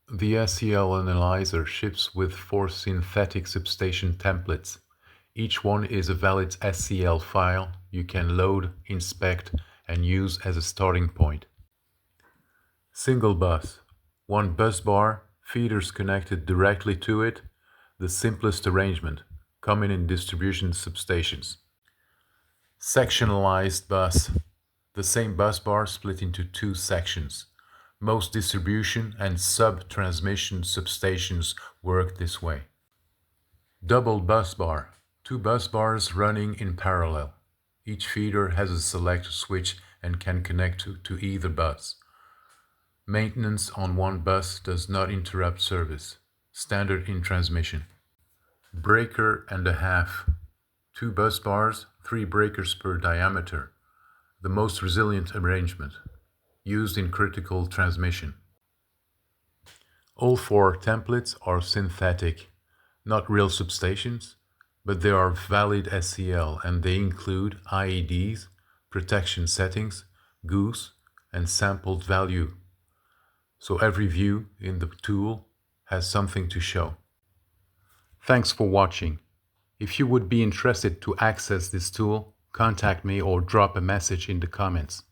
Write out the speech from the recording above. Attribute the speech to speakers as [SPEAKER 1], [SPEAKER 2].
[SPEAKER 1] The SCL Analyzer ships with 4 synthetic substation templates. Each one is a valid SCL file you can load, inspect, and use as a starting point. Single bus. One bus bar, feeders connected directly to it, the simplest arrangement, common in distribution substations. Sectionalized bus. The same bus bar split into 2 sections. Most distribution and sub-transmission substations work this way. Double bus bar. 2 bus bars running in parallel. Each feeder has a selector switch and can connect to either bus. Maintenance on one bus does not interrupt service. Standard in transmission. Breaker and a half. 2 bus bars, 3 breakers per diameter. The most resilient arrangement, used in critical transmission. All 4 templates are synthetic, not real substations, but they are valid SCL and they include IEDs, protection settings, GOOSE, and sampled value. So every view in the tool has something to show. Thanks for watching. If you would be interested to access this tool, contact me or drop a message in the comments.